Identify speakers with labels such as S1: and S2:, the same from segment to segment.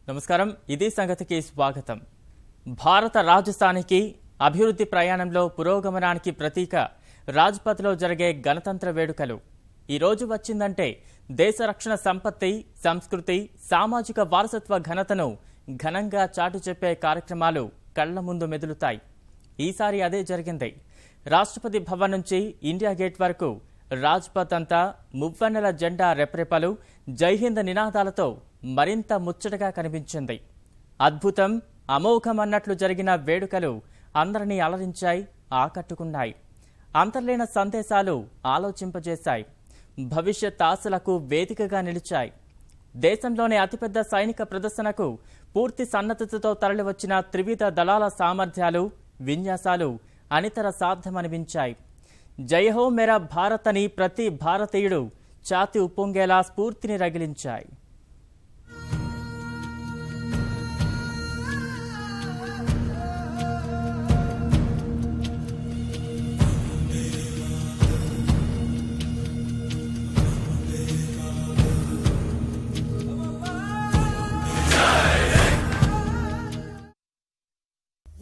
S1: నమస్కారం, ఇది సంగతికి స్వాగతం. భారత రాజస్థానికి అభివృద్ధి ప్రయాణంలో పురోగమనానికి ప్రతీక రాజ్పథ్లో జరిగే గణతంత్ర వేడుకలు. ఈ రోజు వచ్చిందంటే దేశ రక్షణ సంపత్తి, సంస్కృతి, సామాజిక వారసత్వ ఘనతను ఘనంగా చాటు చెప్పే కార్యక్రమాలు కళ్ల ముందు మెదులుతాయి. ఈసారి అదే జరిగింది. రాష్ట్రపతి భవన్ నుంచి ఇండియా గేట్ వరకు రాజ్పథ్ అంతా మువ్వన్నెల జెండా రెపరెపలు, జైహింద్ నినాదాలతో మరింత ముచ్చటగా కనిపించింది. అద్భుతం, అమోఘం అన్నట్లు జరిగిన వేడుకలు అందరినీ అలరించాయి, ఆకట్టుకున్నాయి. అంతర్లీన సందేశాలు ఆలోచింపజేశాయి, భవిష్యత్ ఆశలకు వేదికగా నిలిచాయి. దేశంలోనే అతిపెద్ద సైనిక ప్రదర్శనకు పూర్తి సన్నద్ధతతో తరలివచ్చిన త్రివిధ దళాల సామర్థ్యాలు, విన్యాసాలు అనితర సాధ్యమనిపించాయి. జయహో మేరా భారత్ అని ప్రతి భారతీయుడు ఛాతి ఉప్పొంగేలా స్ఫూర్తిని రగిలించాయి.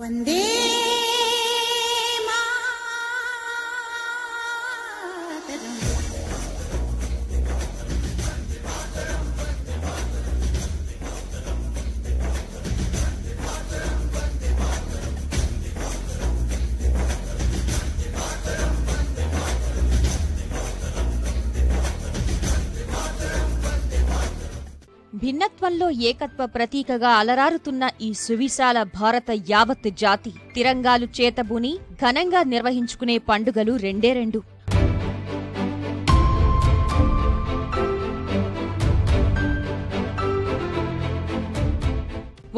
S2: వందే
S3: భిన్నత్వంలో ఏకత్వ ప్రతీకగా అలరారుతున్న ఈ సువిశాల భారత యావత్ జాతి తిరంగాలు చేతబూని ఘనంగా నిర్వహించుకునే పండుగలు రెండే రెండు.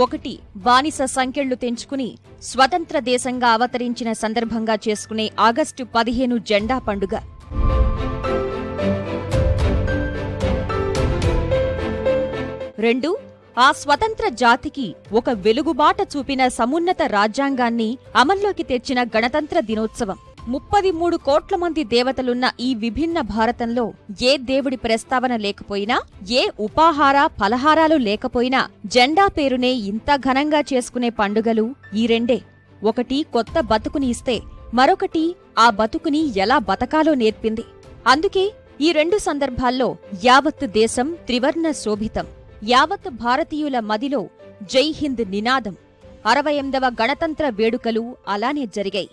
S3: ఒకటి, బానిస సంకెళ్లు తెంచుకుని స్వతంత్ర దేశంగా అవతరించిన సందర్భంగా చేసుకునే ఆగస్టు 15 జెండా పండుగ. రెండు, ఆ స్వతంత్ర జాతికి ఒక వెలుగుబాట చూపిన సమున్నత రాజ్యాంగాన్ని అమల్లోకి తెచ్చిన గణతంత్ర దినోత్సవం. 33 కోట్ల మంది దేవతలున్న ఈ విభిన్న భారతంలో ఏ దేవుడి ప్రస్తావన లేకపోయినా, ఏ ఉపాహార ఫలహారాలు లేకపోయినా జెండా పేరునే ఇంత ఘనంగా చేసుకునే పండుగలు ఈ రెండే. ఒకటి కొత్త బతుకుని ఇస్తే, మరొకటి ఆ బతుకుని ఎలా బతకాలో నేర్పింది. అందుకే ఈ రెండు సందర్భాల్లో యావత్ దేశం త్రివర్ణ శోభితం. యావత్ భారతీయుల మదిలో జై హింద్ నినాదం. 68వ గణతంత్ర వేడుకలు అలానే జరిగాయి.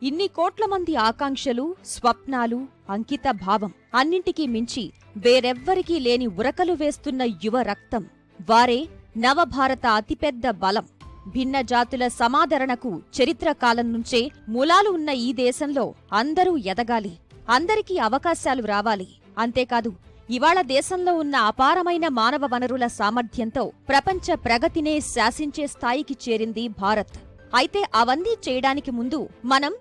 S3: ఇన్ని కోట్ల మంది ఆకాంక్షలు, స్వప్నాలు, అంకిత భావం అన్నింటికీ మించి వేరెవ్వరికీ లేని ఉరకలు వేస్తున్న యువ రక్తం. వారే నవభారత అతిపెద్ద బలం. భిన్న జాతుల సమాదరణకు చరిత్ర కాలం నుంచే మూలాలు ఉన్న ఈ దేశంలో అందరూ ఎదగాలి, అందరికీ అవకాశాలు రావాలి. అంతేకాదు, ఇవాళ దేశంలో ఉన్న అపారమైన మానవ వనరుల సామర్థ్యంతో ప్రపంచ ప్రగతినే శాసించే స్థాయికి చేరింది భారత్. అయితే అవన్నీ చేయడానికి ముందు మనం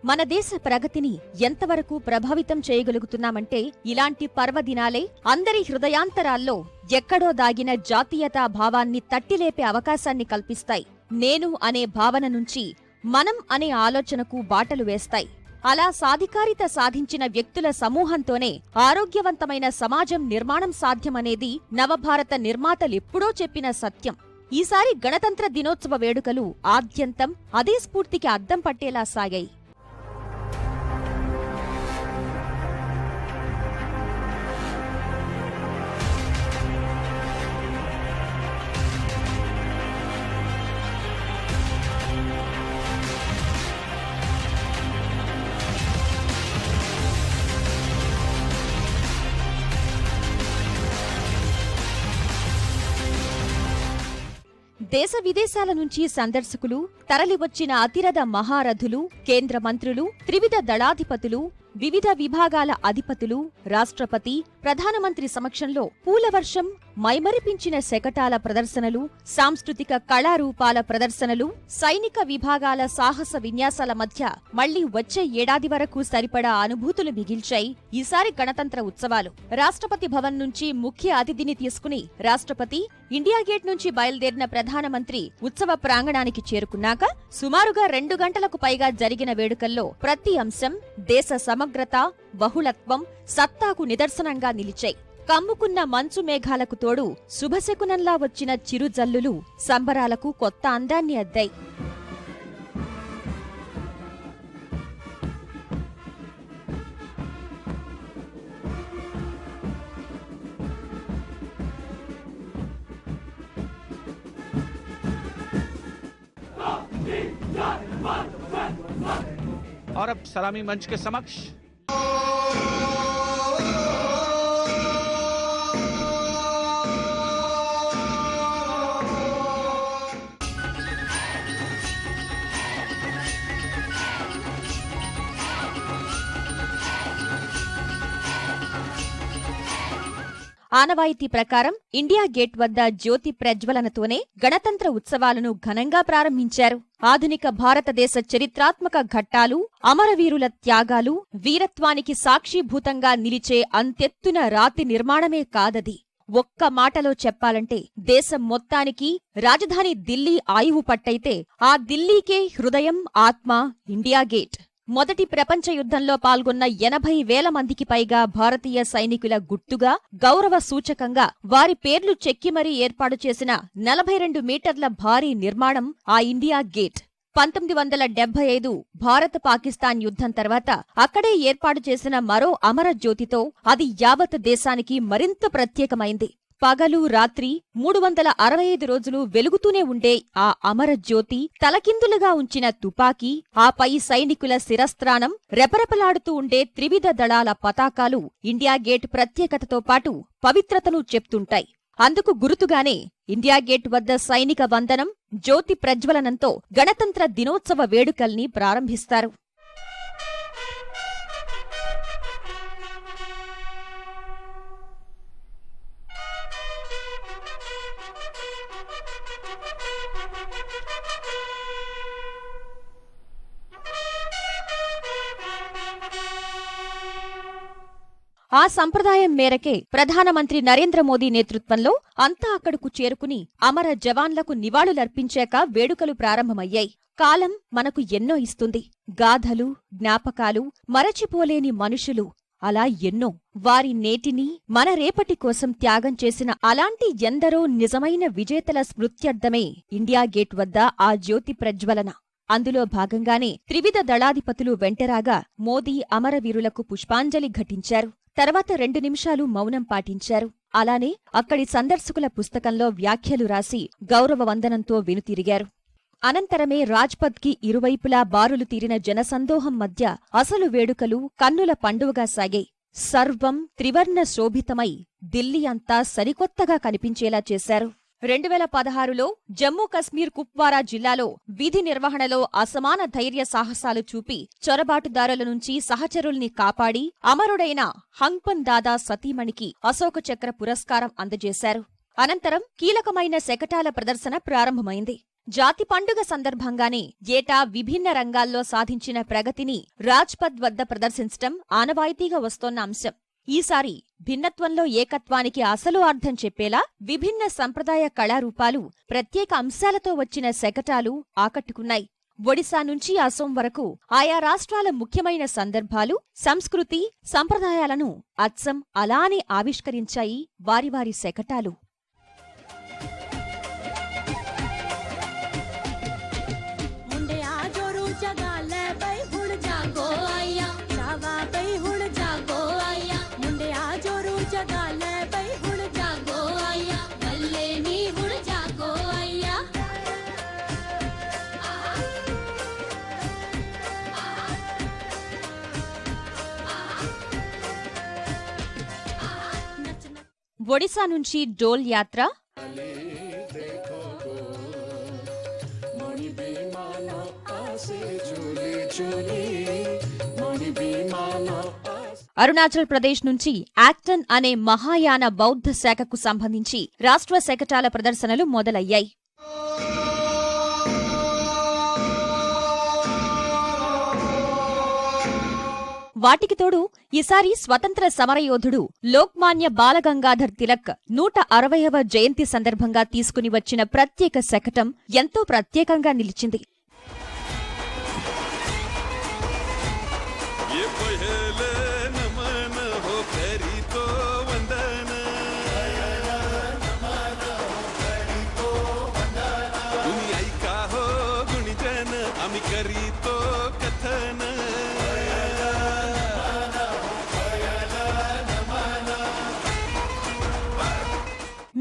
S3: మన దేశ ప్రగతిని ఎంతవరకు ప్రభావితం చేయగలుగుతున్నామంటే, ఇలాంటి పర్వదినాలే అందరి హృదయాంతరాల్లో ఎక్కడో దాగిన జాతీయతా భావాన్ని తట్టిలేపే అవకాశాన్ని కల్పిస్తాయి. నేను అనే భావన నుంచి మనం అనే ఆలోచనకు బాటలు వేస్తాయి. అలా సాధికారిత సాధించిన వ్యక్తుల సమూహంతోనే ఆరోగ్యవంతమైన సమాజం నిర్మాణం సాధ్యమనేది నవభారత నిర్మాతలెప్పుడో చెప్పిన సత్యం. ఈసారి గణతంత్ర దినోత్సవ వేడుకలు ఆద్యంతం అదే స్ఫూర్తికి అద్దం పట్టేలా సాగాయి. దేశ విదేశాల నుంచి సందర్శకులు, తరలివచ్చిన అతిరథ మహారథులు, కేంద్ర మంత్రులు, త్రివిధ దళాధిపతులు, వివిధ విభాగాల అధిపతులు, రాష్ట్రపతి, ప్రధానమంత్రి సమక్షంలో పూలవర్షం, మైమరిపించిన శకటాల ప్రదర్శనలు, సాంస్కృతిక కళారూపాల ప్రదర్శనలు, సైనిక విభాగాల సాహస విన్యాసాల మధ్య మళ్లీ వచ్చే ఏడాది వరకు సరిపడా అనుభూతులు మిగిల్చాయి ఈసారి గణతంత్ర ఉత్సవాలు. రాష్ట్రపతి భవన్ నుంచి ముఖ్య అతిథిని తీసుకుని రాష్ట్రపతి ఇండియా గేట్ నుంచి బయలుదేరిన ప్రధానమంత్రి ఉత్సవ ప్రాంగణానికి చేరుకున్నాక సుమారుగా 2 గంటలకు పైగా జరిగిన వేడుకల్లో ప్రతి అంశం దేశ సమగ్రత, బహుళత్వం, సత్తాకు నిదర్శనంగా నిలిచాయి. కమ్ముకున్న మంచు మేఘాలకు తోడు శుభశకునంలా వచ్చిన చిరుజల్లులు సంబరాలకు కొత్త అందాన్ని అద్దాయి.
S2: और अब सलामी मंच के समक्ष
S3: ఆనవాయితీ ప్రకారం ఇండియా గేట్ వద్ద జ్యోతి ప్రజ్వలనతోనే గణతంత్ర ఉత్సవాలను ఘనంగా ప్రారంభించారు. ఆధునిక భారతదేశ చరిత్రాత్మక ఘట్టాలు, అమరవీరుల త్యాగాలు, వీరత్వానికి సాక్షిభూతంగా నిలిచే అంతెత్తున రాతి నిర్మాణమే కాదది. ఒక్క మాటలో చెప్పాలంటే దేశం మొత్తానికి రాజధాని ఢిల్లీ ఆయువు పట్టయితే ఆ ఢిల్లీకే హృదయం, ఆత్మ ఇండియా గేట్. మొదటి ప్రపంచ యుద్ధంలో పాల్గొన్న 80,000 మందికి పైగా భారతీయ సైనికుల గుర్తుగా, గౌరవ సూచకంగా వారి పేర్లు చెక్కి మరీ ఏర్పాటు చేసిన 42 మీటర్ల భారీ నిర్మాణం ఆ ఇండియా గేట్. 1975 భారత్-పాకిస్తాన్ యుద్ధం తర్వాత అక్కడే ఏర్పాటు చేసిన మరో అమర జ్యోతితో అది యావత్ దేశానికి మరింత ప్రత్యేకమైంది. పగలు రాత్రి 365 రోజులు వెలుగుతూనే ఉండే ఆ అమర జ్యోతి, తలకిందులుగా ఉంచిన తుపాకీ, ఆపై సైనికుల శిరస్త్రాణం, రెపరెపలాడుతూ ఉండే త్రివిధ దళాల పతాకాలు ఇండియా గేట్ ప్రత్యేకతతో పాటు పవిత్రతను చెప్తుంటాయి. అందుకు గుర్తుగానే ఇండియా గేట్ వద్ద సైనిక వందనం, జ్యోతి ప్రజ్వలనంతో గణతంత్ర దినోత్సవ వేడుకల్ని ప్రారంభిస్తారు. ఆ సంప్రదాయం మేరకే ప్రధానమంత్రి నరేంద్ర మోదీ నేతృత్వంలో అంతా అక్కడకు చేరుకుని అమర జవాన్లకు నివాళులర్పించాక వేడుకలు ప్రారంభమయ్యాయి. కాలం మనకు ఎన్నో ఇస్తుంది. గాథలు, జ్ఞాపకాలు, మరచిపోలేని మనుషులు, అలా ఎన్నో. వారి నేటిని మన రేపటి కోసం త్యాగం చేసిన అలాంటి ఎందరో నిజమైన విజేతల స్మృత్యర్థమే ఇండియా గేట్ వద్ద ఆ జ్యోతి ప్రజ్వలన. అందులో భాగంగానే త్రివిధ దళాధిపతులు వెంటరాగా మోదీ అమరవీరులకు పుష్పాంజలి ఘటించారు. తర్వాత 2 నిమిషాలు మౌనం పాటించారు. అలానే అక్కడి సందర్శకుల పుస్తకంలో వ్యాఖ్యలు రాసి గౌరవ వందనంతో వెనుతిరిగారు. అనంతరమే రాజ్పథ్కి ఇరువైపులా బారులు తీరిన జనసందోహం మధ్య అసలు వేడుకలు కన్నుల పండువగా సాగాయి. సర్వం త్రివర్ణ శోభితమై ఢిల్లీ అంతా సరికొత్తగా కనిపించేలా చేశారు. 2016లో జమ్మూ కశ్మీర్ కుప్వారా జిల్లాలో విధి నిర్వహణలో అసమాన ధైర్య సాహసాలు చూపి చొరబాటుదారుల నుంచి సహచరుల్ని కాపాడి అమరుడైన హంగ్పన్ దాదా సతీమణికి అశోక చక్ర పురస్కారం అందజేశారు. అనంతరం కీలకమైన శకటాల ప్రదర్శన ప్రారంభమైంది. జాతి పండుగ సందర్భంగానే ఏటా విభిన్న రంగాల్లో సాధించిన ప్రగతిని రాజ్పథ్ వద్ద ప్రదర్శించటం ఆనవాయితీగా వస్తోన్న అంశం. ఈసారి భిన్నత్వంలో ఏకత్వానికి అసలు అర్థం చెప్పేలా విభిన్న సంప్రదాయ కళారూపాలు, ప్రత్యేక అంశాలతో వచ్చిన శకటాలు ఆకట్టుకున్నాయి. ఒడిశా నుంచి అసోం వరకు ఆయా రాష్ట్రాల ముఖ్యమైన సందర్భాలు, సంస్కృతి, సంప్రదాయాలను అచ్చం అలానే ఆవిష్కరించాయి వారి వారి శకటాలు. ఒడిశా నుంచి డోల్ యాత్ర, అరుణాచల్ ప్రదేశ్ నుంచి యాక్టన్ అనే మహాయాన బౌద్ధ శాఖకు సంబంధించి రాష్ట్ర శకటాల ప్రదర్శనలు మొదలయ్యాయి. వాటికి తోడు ఈసారి స్వతంత్ర సమరయోధుడు లోక్మాన్య బాలగంగాధర్ తిలక్ 160వ జయంతి సందర్భంగా తీసుకుని వచ్చిన ప్రత్యేక శకటం ఎంతో ప్రత్యేకంగా నిలిచింది.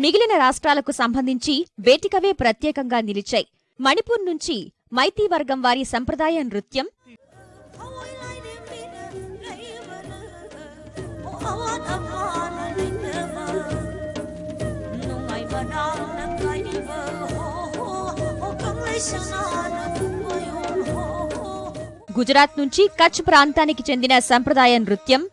S3: మిగిలిన రాష్ట్రాలకు సంబంధించి వేటికవే ప్రత్యేకంగా నిలిచాయి. మణిపూర్ నుంచి మైతీ వర్గం వారి సంప్రదాయ నృత్యం, గుజరాత్ నుంచి కచ్ ప్రాంతానికి చెందిన సంప్రదాయ నృత్యం,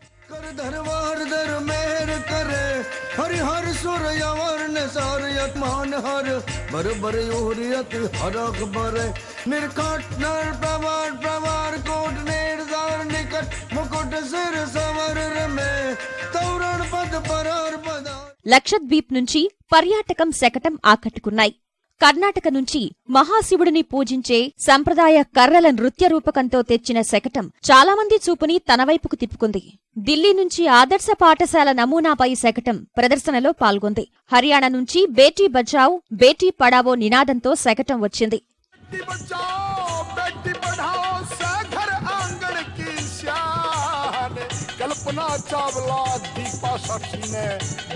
S3: లక్షద్వీప్ నుంచి పర్యాటకం శకటం ఆకట్టుకున్నాయి. కర్ణాటక నుంచి మహాశివుడిని పూజించే సంప్రదాయ కర్రల నృత్య రూపకంతో తెచ్చిన శకటం చాలామంది చూపుని తనవైపుకు తిప్పుకుంది. ఢిల్లీ నుంచి ఆదర్శ పాఠశాల నమూనాపై శకటం ప్రదర్శనలో పాల్గొంది. హర్యానా నుంచి బేటీ బచావ్ బేటీ పడావో నినాదంతో శకటం వచ్చింది.
S4: कल्पना चावला दीपा साक्षी ने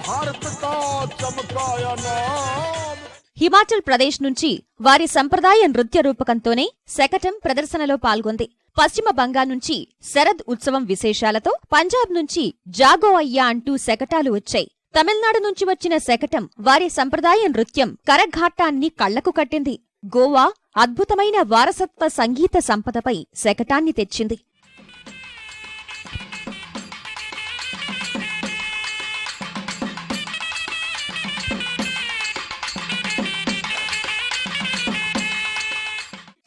S4: भारत का चमकाया नाम.
S3: హిమాచల్ ప్రదేశ్ నుంచి వారి సంప్రదాయ నృత్య రూపకంతోనే శకటం ప్రదర్శనలో పాల్గొంది. పశ్చిమ బంగాల్ నుంచి శరద్ ఉత్సవం విశేషాలతో, పంజాబ్ నుంచి జాగో అయ్యా అంటూ శకటాలు వచ్చాయి. తమిళనాడు నుంచి వచ్చిన శకటం వారి సంప్రదాయ నృత్యం కరఘాటాన్ని కళ్లకు కట్టింది. గోవా అద్భుతమైన వారసత్వ సంగీత సంపదపై శకటాన్ని తెచ్చింది.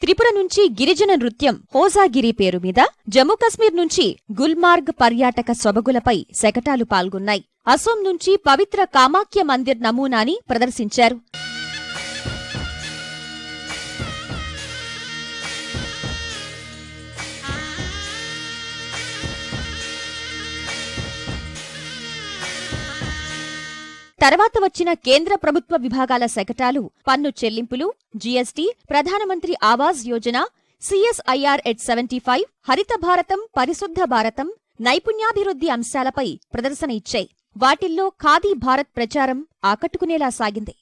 S3: త్రిపుర నుంచి గిరిజన నృత్యం హోజాగిరి పేరు మీద, జమ్మూ కశ్మీర్ నుంచి గుల్మార్గ్ పర్యాటక సొబగులపై శకటాలు పాల్గొన్నాయి. అసోం నుంచి పవిత్ర కామాఖ్య మందిర్ నమూనాని ప్రదర్శించారు. తర్వాత వచ్చిన కేంద్ర ప్రభుత్వ విభాగాల శకటాలు పన్ను చెల్లింపులు, జీఎస్టీ, ప్రధానమంత్రి ఆవాస్ యోజన, సిఎస్ఐఆర్ ఎట్ 75, హరిత భారతం, పరిశుద్ధ భారతం, నైపుణ్యాభివృద్ధి అంశాలపై ప్రదర్శన ఇచ్చాయి. వాటిల్లో ఖాదీ భారత్ ప్రచారం ఆకట్టుకునేలా సాగింది.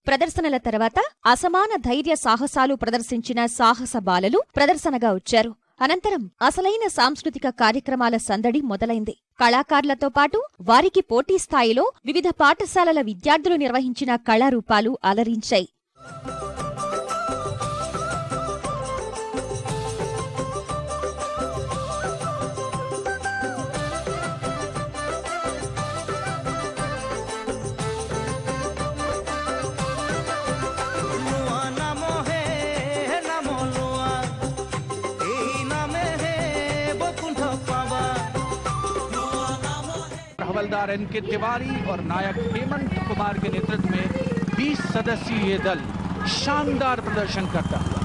S3: ప్రదర్శనల తర్వాత అసమాన ధైర్య సాహసాలు ప్రదర్శించిన సాహస బాలలు ప్రదర్శనగా వచ్చారు. అనంతరం అసలైన సాంస్కృతిక కార్యక్రమాల సందడి మొదలైంది. కళాకారులతో పాటు వారికి పోటీ స్థాయిలో వివిధ పాఠశాలల విద్యార్థులు నిర్వహించిన కళారూపాలు అలరించాయి.
S2: हवलदार एनके तिवारी और नायक हेमंत कुमार के नेतृत्व में 20 सदस्यीय दल शानदार प्रदर्शन करता है.